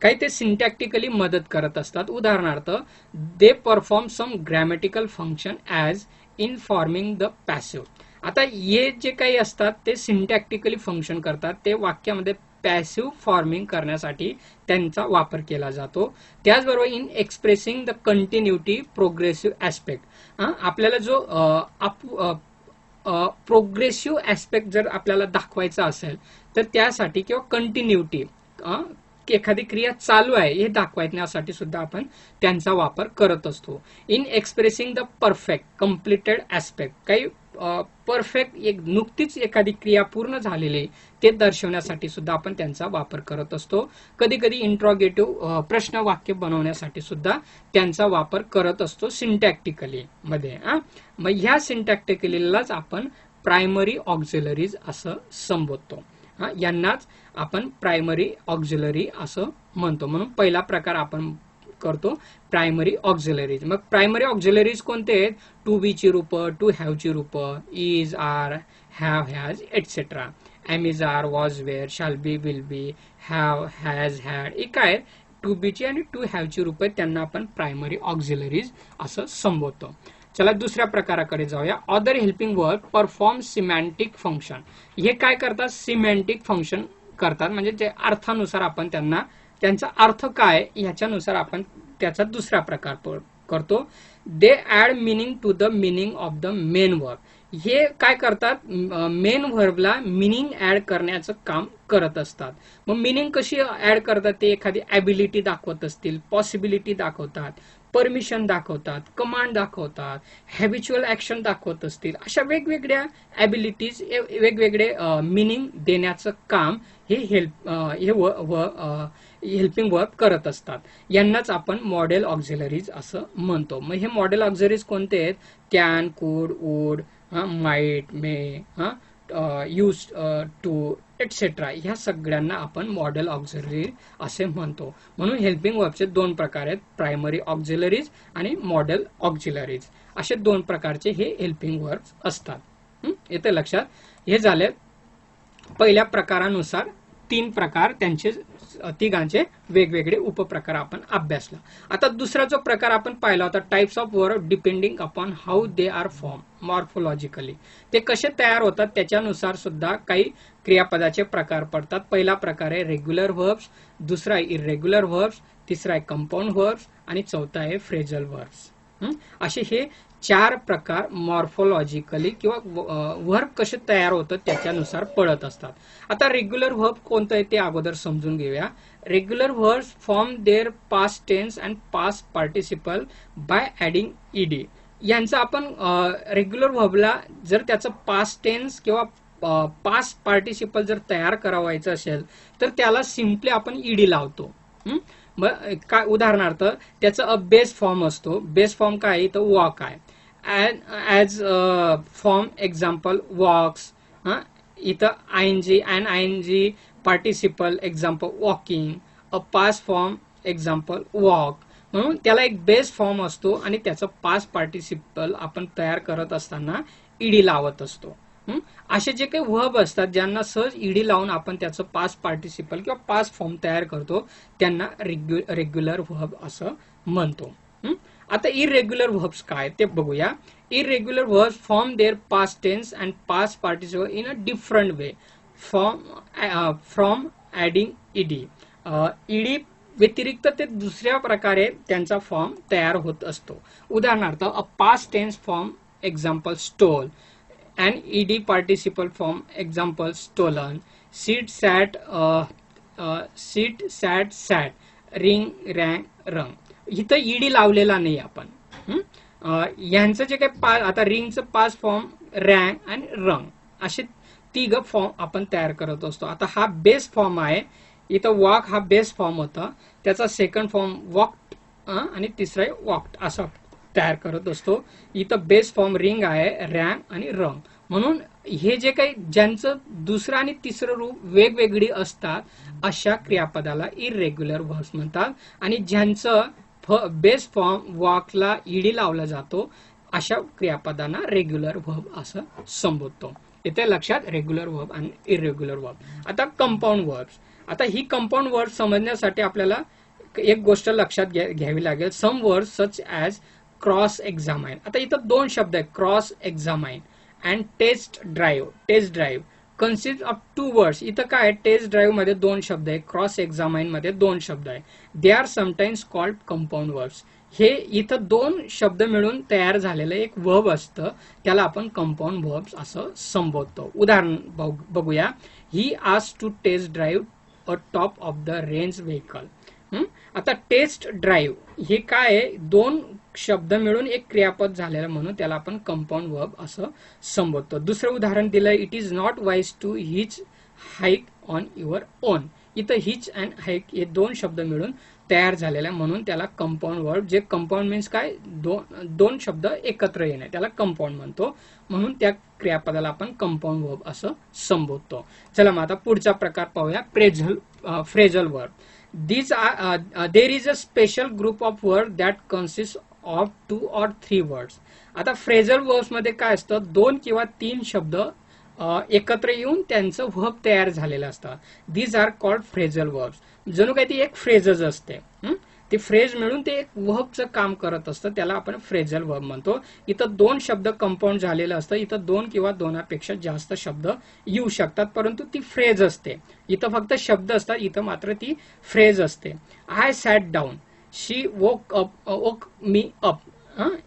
काही ते सिंटॅक्टिकली मदत करत असतात. उदाहरणार्थ they perform some grammatical function as in forming the passive. आता हे जे काही असतात ते सिंटॅक्टिकली फंक्शन करतात, ते वाक्यामध्ये पॅसिव्ह फॉर्मिंग करण्यासाठी त्यांचा वापर केला जातो. त्याचबरोबर in expressing the continuity progressive aspect, आपल्याला जो प्रोग्रेसिव्ह ऍस्पेक्ट जर आपल्याला दाखवायचा असेल तर त्यासाठी किंवा कंटिन्युटी एखादी क्रिया चालू आहे हे दाखवण्यासाठी सुद्धा आपण त्यांचा वापर करत असतो. In expressing the perfect completed aspect, काही परफेक्ट एक नुकतीच एखादी क्रिया पूर्ण झालेली ते दर्शवण्यासाठी सुद्धा आपण त्यांचा वापर करत असतो. कधी कधी इंट्रॉगेटिव्ह प्रश्न वाक्य बनवण्यासाठी सुद्धा त्यांचा वापर करत असतो सिंटॅक्टिकली मध्ये. मग ह्या सिंटॅक्टिकलीलाच आपण प्रायमरी ऑक्झिलरीज असं संबोधतो. यांनाच आपण प्रायमरी ऑक्झिलरी असं म्हणतो. म्हणून पहिला प्रकार आपण करतो प्रायमरी ऑक्झिलरीज. मग प्रायमरी ऑक्झिलरीज कोणते आहेत? टू बी ची रूप, टू हॅव ची रूप, is, are, have, has etcetera. Am, is, are, was, were, shall be, will be, have, has, had. हे काय टू बी ची आणि टू हॅव ची रूप आहेत, त्यांना आपण प्रायमरी ऑक्झिलरीज असं संबोधतो. चला दुसऱ्या प्रकाराकडे जाऊया. Other helping verb perform semantic function. हे काय करतात? सिमॅन्टिक फंक्शन करतात. म्हणजे जे अर्थानुसार आपण त्यांना, त्यांचा अर्थ काय ह्याच्यानुसार आपण त्याचा दुसरा प्रकार करतो. They add meaning to the meaning of the main verb. हे काय करतात? मेन व्हर्बला मिनिंग ऍड करण्याचं काम करत असतात. मग मिनिंग कशी ऍड करतात? ते एखादी ॲबिलिटी दाखवत असतील, पॉसिबिलिटी दाखवतात, परमिशन दाखवतात, कमांड दाखवतात, हॅबिच्युअल ऍक्शन दाखवत असतील, अशा वेगवेगळ्या ॲबिलिटीज, वेगवेगळे मिनिंग देण्याचं काम हे हेल्पिंग वर्ब करत असतात. यांनाच आपण मॉडेल ऑक्झिलरीज असं म्हणतो. मग हे मॉडेल ऑक्झिलरीज कोणते आहेत? कॅन, कुड, would, might, may, use to etcetera. ह्या सगळ्यांना आपण मॉडेल ऑक्झिलरी असे म्हणतो. म्हणून हेल्पिंग वर्बचे दोन प्रकार आहेत, प्रायमरी ऑक्झिलरीज आणि मॉडेल ऑक्झिलरीज. असे दोन प्रकारचे हे हेल्पिंग वर्ब्स असतात. येते लक्षात? हे झाले पहिल्या प्रकारानुसार तीन प्रकार, त्यांचे तिघांचे वेगवेगळे उपप्रकार आपण अभ्यासला. आता दुसरा जो प्रकार आपण पाहिला होता, types of verb depending upon how they are form morphologically. ते कसे तयार होतात त्याच्यानुसार सुद्धा काही क्रियापदाचे प्रकार पडतात. पहिला प्रकार आहे रेग्युलर व्हर्ब्स, दुसरा आहे इरेग्युलर व्हर्ब्स, तिसरा आहे कंपाऊंड व्हर्ब्स आणि चौथा आहे फ्रेजल व्हर्ब्स. असे हे चार प्रकार मॉर्फोलॉजिकली किंवा व्हर्ब कसे तयार होतं त्याच्यानुसार पडत असतात. आता रेग्युलर व्हर्ब कोणतं आहे ते अगोदर समजून घेऊया. Regular verbs form their past tense and past participle by adding ED. यांचं आपण रेग्युलर व्हर्बला जर त्याचं पास्ट टेन्स किंवा पास्ट पार्टिसिपल जर तयार करावायचं असेल तर त्याला सिम्पली आपण ईडी लावतो. काय उदाहरणार्थ त्याचा बेस फॉर्म असतो. बेस फॉर्म काय आहे? तर वॉक आहे. S form example walks. इथं ING and ING participle example walking. A past form example walk. म्हणून त्याला एक बेस फॉर्म असतो आणि त्याचं पास्ट पार्टिसिपल आपण तयार करत असताना ईडी लावत असतो. असे जे काही व्हर्ब असतात ज्यांना सहज ईडी लावून आपण त्याचं पास्ट पार्टिसिपल किंवा पास्ट फॉर्म तयार करतो त्यांना रेग्युलर व्हर्ब असं म्हणतो. आता इरेग्युलर व्हर्ब्स काय ते बघूया. Irregular verbs form their past tense and past participle in a different way from adding ED. ED व्यतिरिक्त ते दुसऱ्या प्रकारे त्यांचा फॉर्म तयार होत असतो. उदाहरणार्थ a past tense form example stole, an ed participle form example stolen, sit sat sat, ring rang rung. इथं ईडी लावलेला नाही आपण. यांचं जे काही आता रिंगचं पास्ट फॉर्म रँग आणि रंग असे तिघ फॉर्म आपण तयार करत असतो. आता हा बेस फॉर्म आहे. इथं वॉक हा बेस फॉर्म होता, त्याचा सेकंड फॉर्म वॉक्ड आणि तिसरा वॉक्ड असा तयार करत असतो. इथं बेस फॉर्म रिंग आहे, रँग आणि रंग. म्हणून हे जे काही ज्यांचं दुसरं आणि तिसरं रूप वेगवेगळी असतात अशा क्रियापदाला इरेग्युलर व्हर्ब्स म्हणतात. आणि ज्यांचं बेस फॉर्म वॉकला ईडी लावला जातो अशा क्रियापदांना रेग्युलर व्हर्ब असं संबोधतो. इथे लक्षात रेग्युलर व्हर्ब आणि इरेग्युलर व्हर्ब. आता कंपाऊंड व्हर्ब्स. आता ही कंपाऊंड वर्ड समजण्यासाठी आपल्याला एक गोष्ट लक्षात घ्यावी लागेल. Some word such as cross examine. आता इथं दोन शब्द आहेत, cross examine and test drive. Test drive consist of two words. इथं काय, टेस्ट ड्राईव्ह मध्ये दोन शब्द आहे, क्रॉस एक्झामाइन मध्ये दोन शब्द आहे. They are sometimes called compound words. हे इथं दोन शब्द मिळून तयार झालेलं एक वर्ब असतं, त्याला आपण कंपाऊंड वर्ब्स असं संबोधतो. उदाहरण बघूया. ही asked to test drive a top of the range vehicle. आता टेस्ट ड्राईव्ह हे काय आहे, दोन शब्द मिळून एक क्रियापद झालेलं म्हणून त्याला आपण कंपाऊंड वर्ब असं संबोधतो. दुसरं उदाहरण दिलं, it is not wise to hitch hike on your own. इथं हिच अँड हाईक हे दोन शब्द मिळून तयार झालेला म्हणून त्याला कंपाऊंड वर्ब. जे कंपाऊंड मीन्स काय, दोन शब्द एकत्र येणे, त्याला कंपाऊंड म्हणतो. म्हणून त्या क्रियापदाला आपण कंपाऊंड वर्ब असं संबोधतो. चला मग आता पुढचा प्रकार पाहूया, phrasal verb. There is a special group of words that consists of 2 or 3 words. आता फ्रेजल वर्ब्स मध्ये काय असतं, दोन किंवा तीन शब्द एकत्र येऊन त्यांचं वर्ब तयार झालेलं असतं. These are called phrasal verbs. जणू काही ती एक फ्रेजच असते. ती फ्रेज मिळून ते एक वर्बचं काम करत असतं, त्याला आपण फ्रेजल वर्ब म्हणतो. इथं दोन शब्द कंपाऊंड झालेलं असतं. इथं दोन किंवा दोनापेक्षा जास्त शब्द येऊ शकतात, परंतु ती फ्रेज असते. इथं फक्त शब्द असतात, इथं मात्र ती फ्रेज असते. आय सॅट डाऊन, शी वोक मी अप.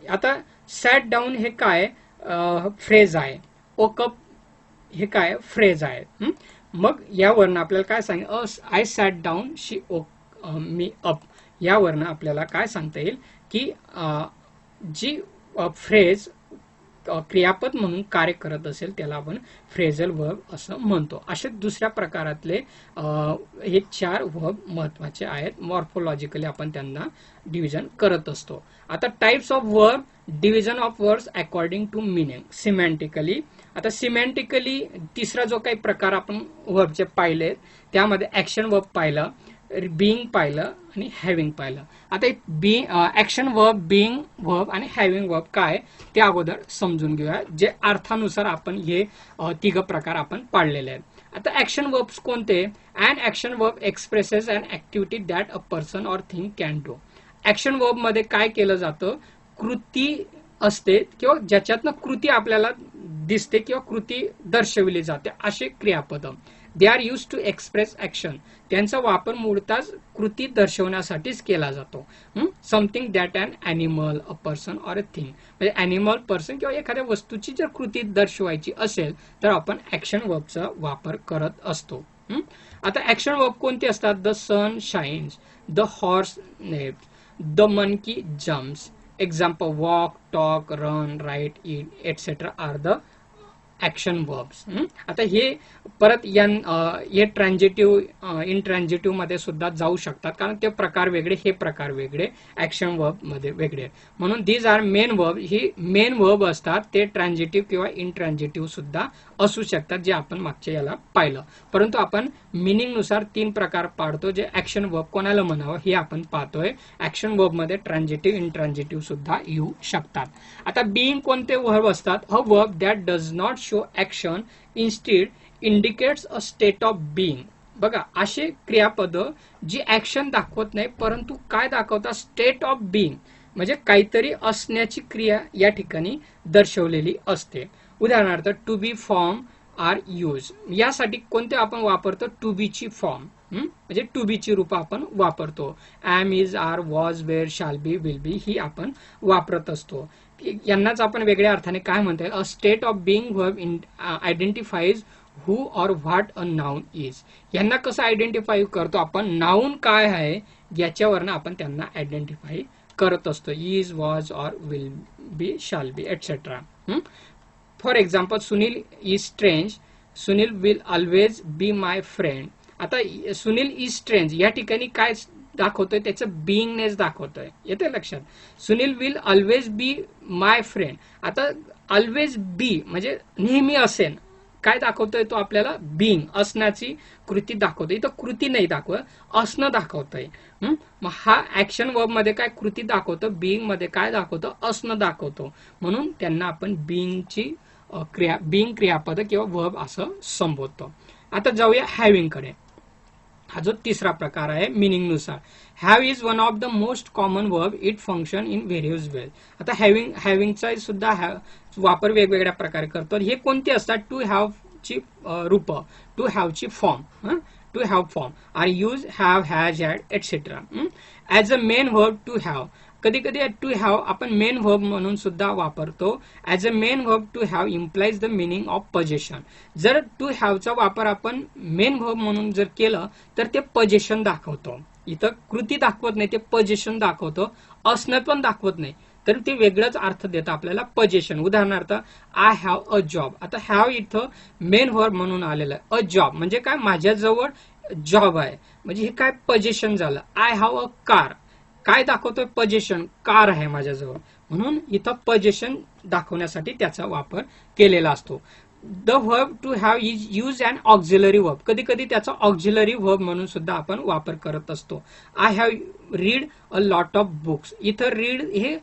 आता सॅट डाऊन हे काय, फ्रेज आहे. वोक अप हे काय, फ्रेज आहे. मग यावरनं आपल्याला काय सांग, आय सॅट डाऊन शी वोक मी अप, यावरनं आपल्याला काय सांगता येईल की जी फ्रेज क्रियापद म्हणून कार्य करत असेल त्याला आपण फ्रेजल वर्ब असं म्हणतो. असे दुसऱ्या प्रकारातले हे 4 वर्ब महत्वाचे आहेत. मॉर्फोलॉजिकली आपण त्यांना डिव्हिजन करत असतो. आता types of verb, division of words according to meaning. Semantically. आता सिमॅन्टिकली तिसरा जो काही प्रकार आपण वर्बचे पाहिले त्यामध्ये ऍक्शन वर्ब पाहिलं, बीइंग पाहिलं आणि हॅव्हिंग पाहिलं. आता ऍक्शन वर्ब, बीइंग वर्ब आणि हॅव्हिंग वर्ब काय ते अगोदर समजून घेऊया, जे अर्थानुसार आपण हे तिघ प्रकार आपण पाडलेले आहेत. आता ऍक्शन वर्ब्स कोणते, and action verb expresses an activity that a person or thing can do. Action verb मध्ये काय केलं जातं, कृती असते किंवा ज्याच्यातनं कृती आपल्याला दिसते किंवा कृती दर्शविली जाते असे क्रियापद. They are use to express action. त्यांचा वापर मूळतःच कृती दर्शवण्यासाठीच केला जातो. Something that an animal, a person or a thing. म्हणजे ॲनिमल, पर्सन किंवा एखाद्या वस्तूची जर कृती दर्शवायची असेल तर आपण ऍक्शन वर्बचा वापर करत असतो. आता ऍक्शन वर्ब कोणते असतात, the sun shines, the horse naps, the monkey jumps. Example, walk, talk, run, write, eat etcetera are the action verbs. आता हे परत हे ट्रान्झिटिव्ह, इंट्रान्झिटिव्ह मध्ये सुद्धा जाऊ शकतात, कारण ते प्रकार वेगळे, हे प्रकार वेगळे, ऍक्शन वर्ब मध्ये वेगळे. म्हणून दीज आर मेन वर्ब. ही मेन वर्ब असतात, ते ट्रान्झिटिव्ह किंवा इंट्रान्झिटिव्ह सुद्धा असू शकतात, जे आपण मागच्या याला पाहिलं. परंतु आपण मिनिंग नुसार 3 प्रकार पाडतो, जे ऍक्शन वर्ब कोणाला म्हणावं हे आपण पाहतोय. ऍक्शन वर्ब मध्ये ट्रान्झिटिव्ह, इंट्रान्झिटिव्ह सुद्धा येऊ शकतात. आता बीइंग कोणते वर्ब असतात, a verb that does not show action instead indicates a state of being. बघा, असे क्रियापद जी ऍक्शन दाखवत नाही परंतु काय दाखवतात, स्टेट ऑफ बीइंग, म्हणजे काहीतरी असण्याची क्रिया या ठिकाणी दर्शवलेली असते. उदाहरणार्थ, to be form are use. यासाठी कोणते आपण वापरतो, टू बी ची फॉर्म, म्हणजे टू बी ची रूप आपण वापरतो. Am, is, are, was, were, shall be, will बी ही आपण वापरत असतो. यांनाच आपण वेगळ्या अर्थाने काय म्हणता येईल, a state of being verb identifies who or what a noun is. यांना कसं आयडेंटिफाय करतो आपण, नाउन काय आहे याच्यावरनं आपण त्यांना आयडेंटिफाय करत असतो. Is, was, or, will be, shall be etcetera. For example Sunil is strange, Sunil will always be my friend. आता सुनील इज स्ट्रेंज या ठिकाणी काय दाखवतोय, त्याचं बिईंगनेस दाखवतोय. येते लक्षात. Sunil will always be my friend. आता ऑलवेज बी म्हणजे नेहमी असेल, काय दाखवतोय तो आपल्याला, बिईंग, असण्याची कृती दाखवतोय. इथं कृती नाही दाखवत, असणं दाखवतोय. मग हा ऍक्शन वर्ब मध्ये काय कृती दाखवतो, बिईंग मध्ये काय दाखवतो, असणं दाखवतो. म्हणून त्यांना आपण बिईंगची बिईंग क्रियापद किंवा वर्ब असं संबोधतो. आता जाऊया हॅव्हिंग कडे. हा जो तिसरा प्रकार आहे मिनिंग नुसार. Have is one of the most common verb, it function in various ways. आता हॅव्हिंगचा सुद्धा वापर वेगवेगळ्या प्रकारे करतो. हे कोणते असतात, टू हॅव ची रूप, टू हॅव ची form, to have form are use, have, has, had etcetera. As a main verb to have, कधी कधी टू हॅव आपण मेन वर्ब म्हणून सुद्धा वापरतो. As a main verb to have implies the meaning of position. जर to हॅवचा वापर आपण मेन वर्ब म्हणून जर केलं तर ते पोझिशन दाखवतो. इथं कृती दाखवत नाही, ते पोझिशन दाखवतो. असणं पण दाखवत नाही, तर ते वेगळंच अर्थ देतं आपल्याला पोझिशन. उदाहरणार्थ आय हॅव अ जॉब. आता हॅव इथं मेन वर्ब म्हणून आलेलं आहे. अ जॉब म्हणजे काय, माझ्याजवळ जॉब आहे, म्हणजे हे काय पोझिशन झालं. आय हॅव अ कार, काय दाखवतोय, पोझिशन, कार आहे माझ्याजवळ. म्हणून इथं पोझिशन दाखवण्यासाठी त्याचा वापर केलेला असतो. The verb to have is use and auxiliary verb. कधी कधी त्याचा ऑक्झिलरी वर्ब म्हणून सुद्धा आपण वापर करत असतो. I have read a lot of books. इथं रीड हे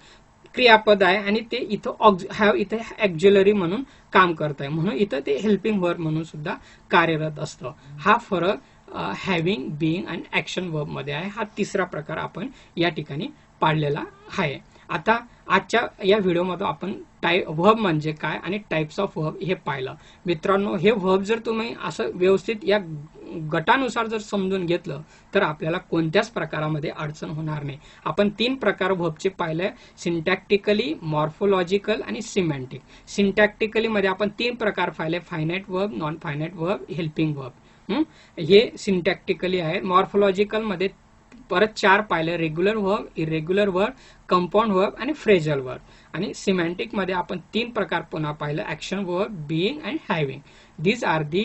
क्रियापद आहे आणि ते इथं हॅव इथे ऑक्झिलरी म्हणून काम करत आहे. म्हणून इथं ते हेल्पिंग वर्ब म्हणून सुद्धा कार्यरत असतं. हा फरक हॅव्हिंग, बिईंग आणि ऍक्शन वर्ब मध्ये आहे. हा तिसरा प्रकार आपण या ठिकाणी पाडलेला आहे. आता आजच्या या व्हिडिओमध्ये आपण वर्ब म्हणजे काय आणि टाइप्स ऑफ वर्ब हे पाहिलं. मित्रांनो, हे वर्ब जर तुम्ही असं व्यवस्थित या गटानुसार जर समजून घेतलं तर आपल्याला कोणत्याच प्रकारामध्ये अडचण होणार नाही. आपण 3 प्रकार वर्बचे पाहिले, सिंटॅक्टिकली, मॉर्फोलॉजिकल आणि सिमॅन्टिक. सिंटॅक्टिकली मध्ये आपण 3 प्रकार पाहिले, finite verb, non finite verb, helping verb. हे सिंटॅक्टिकली आहे. मॉर्फोलॉजिकल मध्ये परत 4 पाहिले, regular verb, irregular verb, compound verb आणि फ्रेजल वर्ब. आणि सिमॅन्टिक मध्ये आपण 3 प्रकार पुन्हा पाहिलं, ऍक्शन वर्ब, बिईंग आणि having. These are the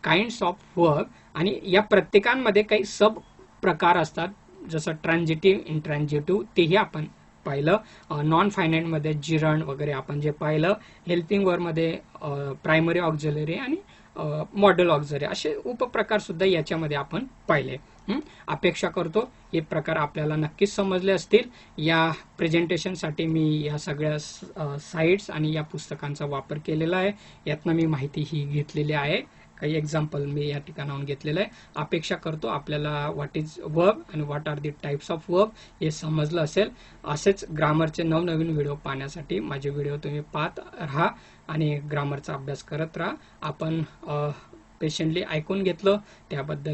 kinds of verb. आणि या प्रत्येकांमध्ये काही सब प्रकार असतात, जसं ट्रान्झिटिव्ह, इंट्रान्झिटिव्ह, तेही आपण पाहिलं. नॉन फायनाइट मध्ये जिरंड वगैरे आपण जे पाहिलं. हेल्पिंग वर्ब मध्ये प्रायमरी ऑक्झिलरी आणि मॉडेल ऑक्झिलरी असे उपप्रकार सुद्धा याच्यामध्ये आपण पाहिले. अपेक्षा करतो हे प्रकार आपल्याला नक्कीच समजले असतील. या प्रेझेंटेशनसाठी मी या सगळ्या साइट्स आणि या पुस्तकांचा वापर केलेला आहे. यातनं मी माहिती ही घेतलेली आहे. काही एक्झाम्पल मी या ठिकाणाहून घेतलेलं आहे. अपेक्षा करतो आपल्याला व्हॉट इज वर्ब आणि what are the types of verb हे समजलं असेल. असेच ग्रामरचे नवनवीन व्हिडिओ पाहण्यासाठी माझे व्हिडिओ तुम्ही पाहत राहा आणि ग्रामरचा अभ्यास करत राहा. आपण पेशंटली ऐकून घेतलं त्याबद्दल